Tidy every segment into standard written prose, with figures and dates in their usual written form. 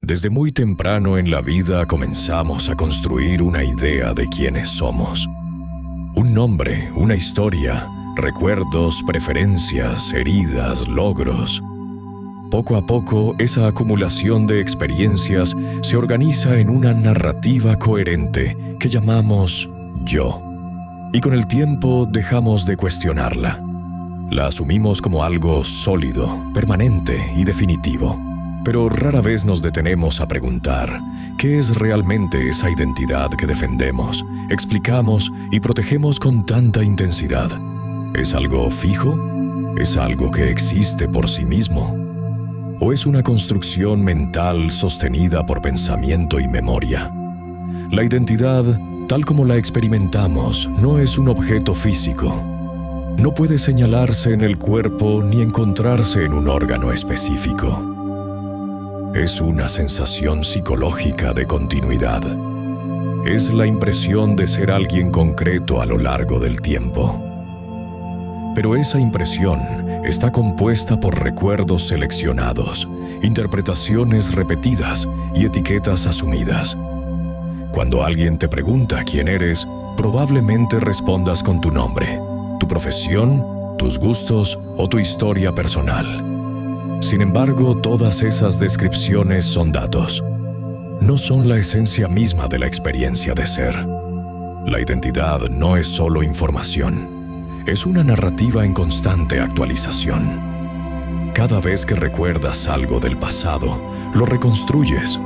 Desde muy temprano en la vida comenzamos a construir una idea de quiénes somos. Un nombre, una historia, recuerdos, preferencias, heridas, logros. Poco a poco, esa acumulación de experiencias se organiza en una narrativa coherente que llamamos yo. Y con el tiempo dejamos de cuestionarla. La asumimos como algo sólido, permanente y definitivo. Pero rara vez nos detenemos a preguntar qué es realmente esa identidad que defendemos, explicamos y protegemos con tanta intensidad. ¿Es algo fijo? ¿Es algo que existe por sí mismo? ¿O es una construcción mental sostenida por pensamiento y memoria? La identidad, tal como la experimentamos, no es un objeto físico. No puede señalarse en el cuerpo ni encontrarse en un órgano específico. Es una sensación psicológica de continuidad. Es la impresión de ser alguien concreto a lo largo del tiempo. Pero esa impresión está compuesta por recuerdos seleccionados, interpretaciones repetidas y etiquetas asumidas. Cuando alguien te pregunta quién eres, probablemente respondas con tu nombre, tu profesión, tus gustos o tu historia personal. Sin embargo, todas esas descripciones son datos. No son la esencia misma de la experiencia de ser. La identidad no es solo información. Es una narrativa en constante actualización. Cada vez que recuerdas algo del pasado, lo reconstruyes.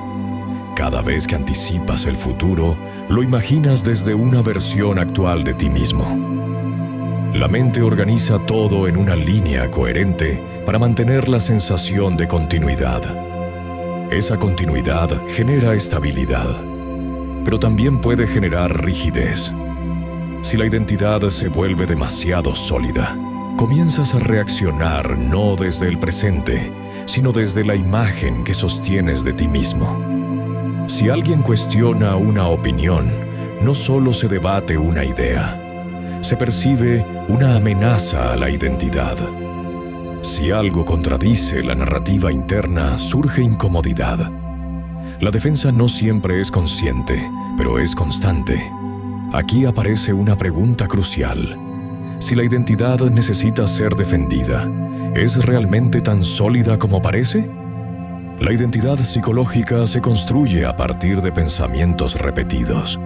Cada vez que anticipas el futuro, lo imaginas desde una versión actual de ti mismo. La mente organiza todo en una línea coherente para mantener la sensación de continuidad. Esa continuidad genera estabilidad, pero también puede generar rigidez. Si la identidad se vuelve demasiado sólida, comienzas a reaccionar no desde el presente, sino desde la imagen que sostienes de ti mismo. Si alguien cuestiona una opinión, no solo se debate una idea, se percibe una amenaza a la identidad. Si algo contradice la narrativa interna, surge incomodidad. La defensa no siempre es consciente, pero es constante. Aquí aparece una pregunta crucial. Si la identidad necesita ser defendida, ¿es realmente tan sólida como parece? La identidad psicológica se construye a partir de pensamientos repetidos.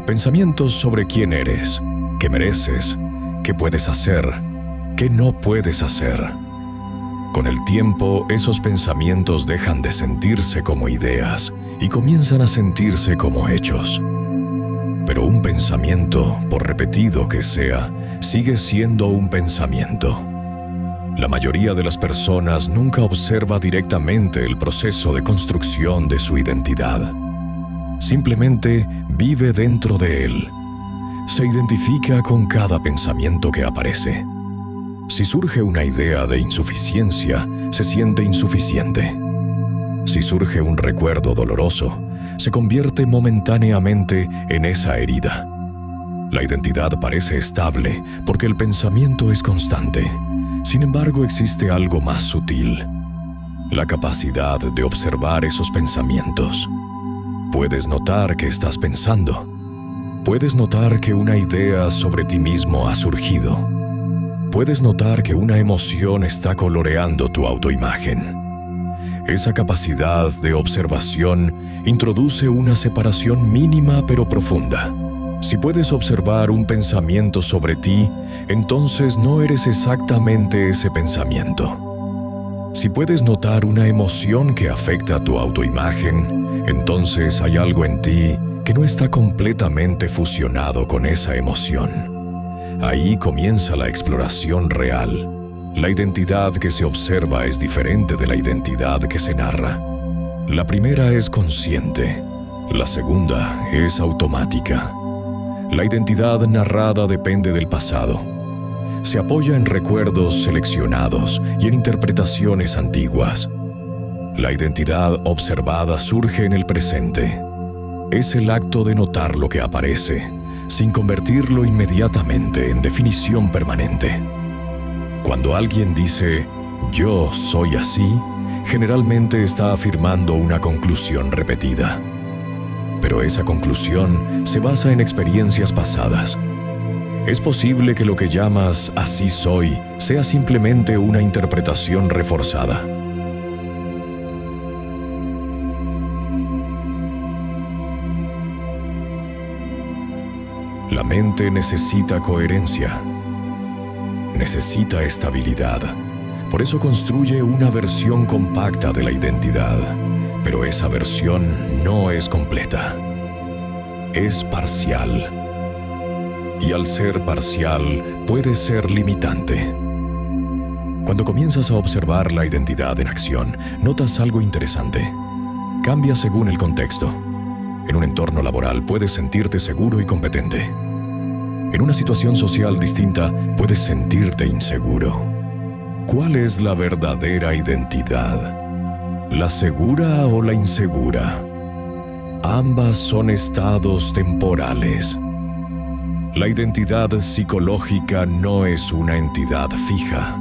Pensamientos sobre quién eres, qué mereces, qué puedes hacer, qué no puedes hacer. Con el tiempo, esos pensamientos dejan de sentirse como ideas y comienzan a sentirse como hechos. Pero un pensamiento, por repetido que sea, sigue siendo un pensamiento. La mayoría de las personas nunca observa directamente el proceso de construcción de su identidad. Simplemente vive dentro de él. Se identifica con cada pensamiento que aparece. Si surge una idea de insuficiencia, se siente insuficiente. Si surge un recuerdo doloroso, se convierte momentáneamente en esa herida. La identidad parece estable porque el pensamiento es constante. Sin embargo, existe algo más sutil: la capacidad de observar esos pensamientos. Puedes notar que estás pensando. Puedes notar que una idea sobre ti mismo ha surgido. Puedes notar que una emoción está coloreando tu autoimagen. Esa capacidad de observación introduce una separación mínima pero profunda. Si puedes observar un pensamiento sobre ti, entonces no eres exactamente ese pensamiento. Si puedes notar una emoción que afecta tu autoimagen, entonces hay algo en ti que no está completamente fusionado con esa emoción. Ahí comienza la exploración real. La identidad que se observa es diferente de la identidad que se narra. La primera es consciente, la segunda es automática. La identidad narrada depende del pasado. Se apoya en recuerdos seleccionados y en interpretaciones antiguas. La identidad observada surge en el presente. Es el acto de notar lo que aparece, sin convertirlo inmediatamente en definición permanente. Cuando alguien dice, yo soy así, generalmente está afirmando una conclusión repetida. Pero esa conclusión se basa en experiencias pasadas. Es posible que lo que llamas "así soy" sea simplemente una interpretación reforzada. La mente necesita coherencia, necesita estabilidad. Por eso construye una versión compacta de la identidad, pero esa versión no es completa. Es parcial. Y al ser parcial, puede ser limitante. Cuando comienzas a observar la identidad en acción, notas algo interesante. Cambia según el contexto. En un entorno laboral puedes sentirte seguro y competente. En una situación social distinta puedes sentirte inseguro. ¿Cuál es la verdadera identidad? ¿La segura o la insegura? Ambas son estados temporales. La identidad psicológica no es una entidad fija.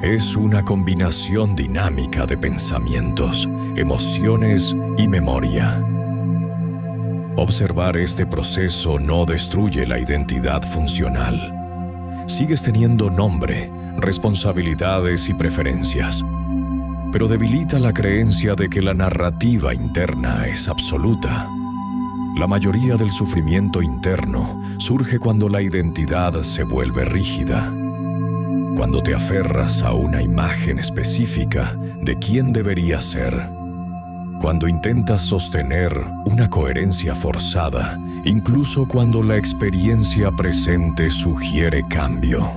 Es una combinación dinámica de pensamientos, emociones y memoria. Observar este proceso no destruye la identidad funcional. Sigues teniendo nombre, responsabilidades y preferencias, pero debilita la creencia de que la narrativa interna es absoluta. La mayoría del sufrimiento interno surge cuando la identidad se vuelve rígida, cuando te aferras a una imagen específica de quién deberías ser, cuando intentas sostener una coherencia forzada, incluso cuando la experiencia presente sugiere cambio.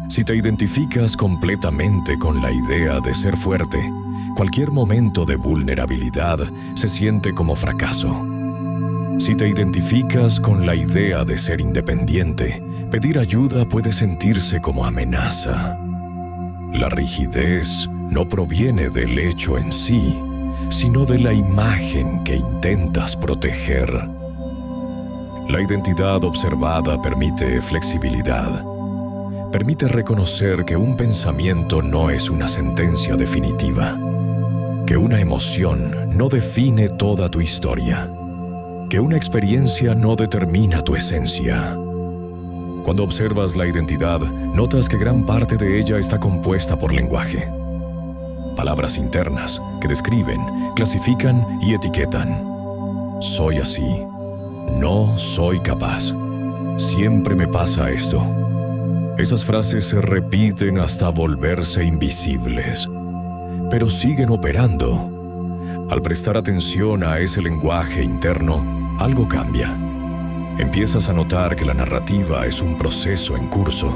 Si te identificas completamente con la idea de ser fuerte, cualquier momento de vulnerabilidad se siente como fracaso. Si te identificas con la idea de ser independiente, pedir ayuda puede sentirse como amenaza. La rigidez no proviene del hecho en sí, sino de la imagen que intentas proteger. La identidad observada permite flexibilidad. Permite reconocer que un pensamiento no es una sentencia definitiva, que una emoción no define toda tu historia, que una experiencia no determina tu esencia. Cuando observas la identidad, notas que gran parte de ella está compuesta por lenguaje. Palabras internas que describen, clasifican y etiquetan. Soy así. No soy capaz. Siempre me pasa esto. Esas frases se repiten hasta volverse invisibles, pero siguen operando. Al prestar atención a ese lenguaje interno, algo cambia. Empiezas a notar que la narrativa es un proceso en curso,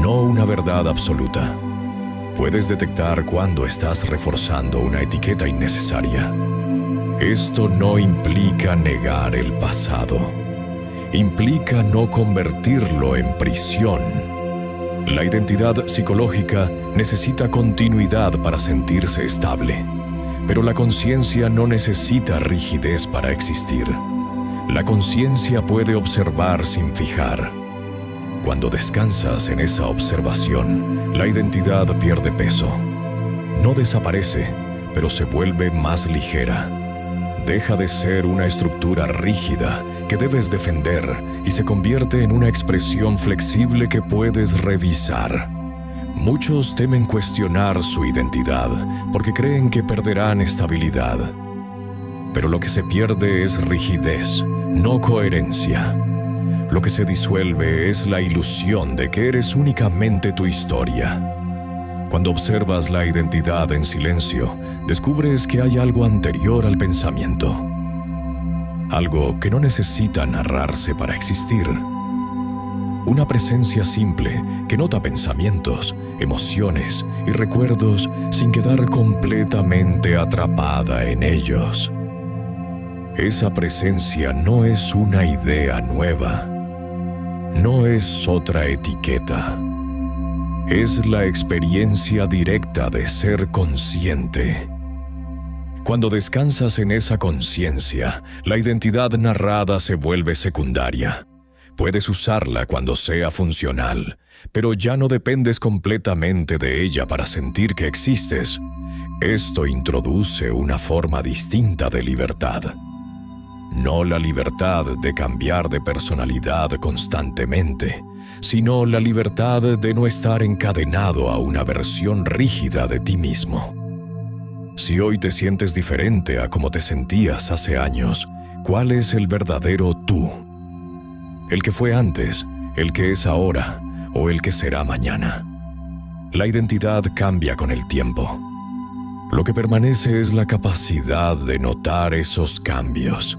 no una verdad absoluta. Puedes detectar cuando estás reforzando una etiqueta innecesaria. Esto no implica negar el pasado. Implica no convertirlo en prisión. La identidad psicológica necesita continuidad para sentirse estable, pero la conciencia no necesita rigidez para existir. La conciencia puede observar sin fijar. Cuando descansas en esa observación, la identidad pierde peso. No desaparece, pero se vuelve más ligera. Deja de ser una estructura rígida que debes defender y se convierte en una expresión flexible que puedes revisar. Muchos temen cuestionar su identidad porque creen que perderán estabilidad. Pero lo que se pierde es rigidez, no coherencia. Lo que se disuelve es la ilusión de que eres únicamente tu historia. Cuando observas la identidad en silencio, descubres que hay algo anterior al pensamiento. Algo que no necesita narrarse para existir. Una presencia simple que nota pensamientos, emociones y recuerdos sin quedar completamente atrapada en ellos. Esa presencia no es una idea nueva. No es otra etiqueta. Es la experiencia directa de ser consciente. Cuando descansas en esa conciencia, la identidad narrada se vuelve secundaria. Puedes usarla cuando sea funcional, pero ya no dependes completamente de ella para sentir que existes. Esto introduce una forma distinta de libertad. No la libertad de cambiar de personalidad constantemente, sino la libertad de no estar encadenado a una versión rígida de ti mismo. Si hoy te sientes diferente a como te sentías hace años, ¿cuál es el verdadero tú? ¿El que fue antes, el que es ahora o el que será mañana? La identidad cambia con el tiempo. Lo que permanece es la capacidad de notar esos cambios.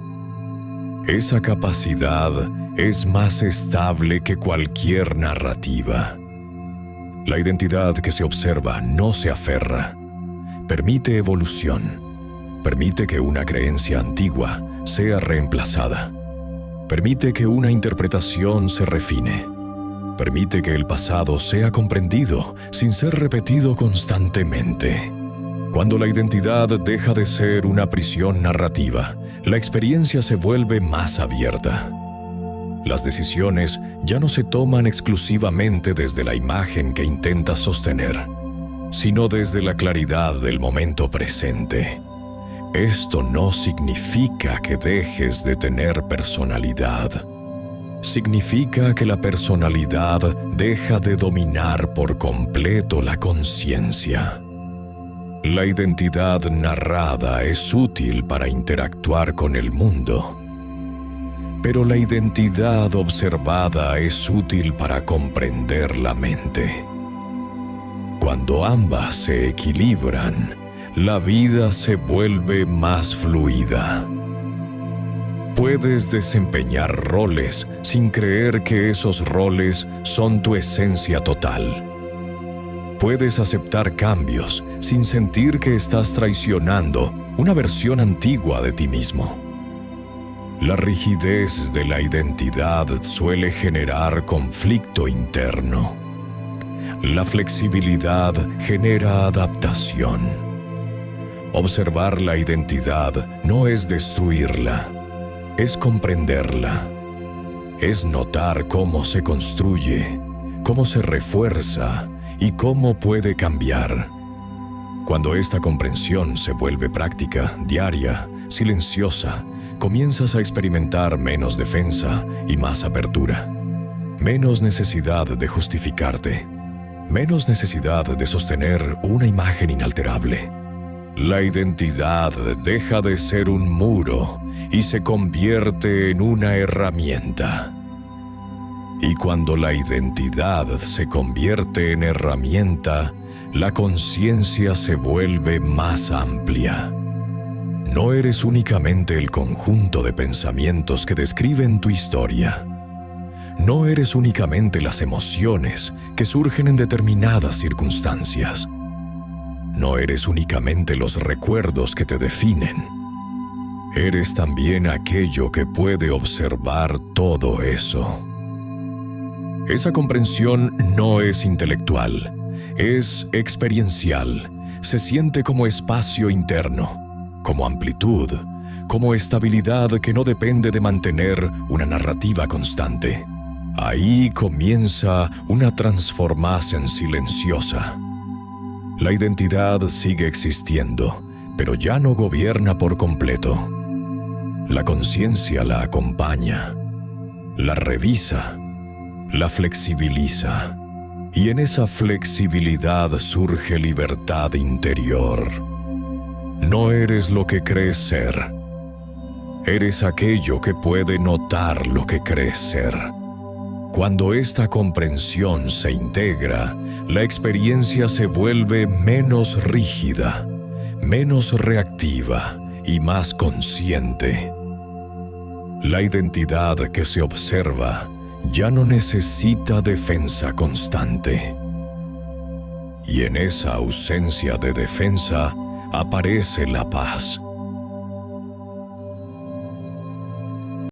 Esa capacidad es más estable que cualquier narrativa. La identidad que se observa no se aferra. Permite evolución. Permite que una creencia antigua sea reemplazada. Permite que una interpretación se refine. Permite que el pasado sea comprendido sin ser repetido constantemente. Cuando la identidad deja de ser una prisión narrativa, la experiencia se vuelve más abierta. Las decisiones ya no se toman exclusivamente desde la imagen que intentas sostener, sino desde la claridad del momento presente. Esto no significa que dejes de tener personalidad. Significa que la personalidad deja de dominar por completo la conciencia. La identidad narrada es útil para interactuar con el mundo, pero la identidad observada es útil para comprender la mente. Cuando ambas se equilibran, la vida se vuelve más fluida. Puedes desempeñar roles sin creer que esos roles son tu esencia total. Puedes aceptar cambios sin sentir que estás traicionando una versión antigua de ti mismo. La rigidez de la identidad suele generar conflicto interno. La flexibilidad genera adaptación. Observar la identidad no es destruirla, es comprenderla. Es notar cómo se construye, cómo se refuerza y cómo puede cambiar. Cuando esta comprensión se vuelve práctica, diaria, silenciosa, comienzas a experimentar menos defensa y más apertura. Menos necesidad de justificarte. Menos necesidad de sostener una imagen inalterable. La identidad deja de ser un muro y se convierte en una herramienta. Y cuando la identidad se convierte en herramienta, la conciencia se vuelve más amplia. No eres únicamente el conjunto de pensamientos que describen tu historia. No eres únicamente las emociones que surgen en determinadas circunstancias. No eres únicamente los recuerdos que te definen. Eres también aquello que puede observar todo eso. Esa comprensión no es intelectual, es experiencial, se siente como espacio interno, como amplitud, como estabilidad que no depende de mantener una narrativa constante. Ahí comienza una transformación silenciosa. La identidad sigue existiendo, pero ya no gobierna por completo. La conciencia la acompaña, la revisa, la flexibiliza, y en esa flexibilidad surge libertad interior. No eres lo que crees ser. Eres aquello que puede notar lo que crees ser. Cuando esta comprensión se integra, la experiencia se vuelve menos rígida, menos reactiva y más consciente. La identidad que se observa ya no necesita defensa constante. Y en esa ausencia de defensa aparece la paz.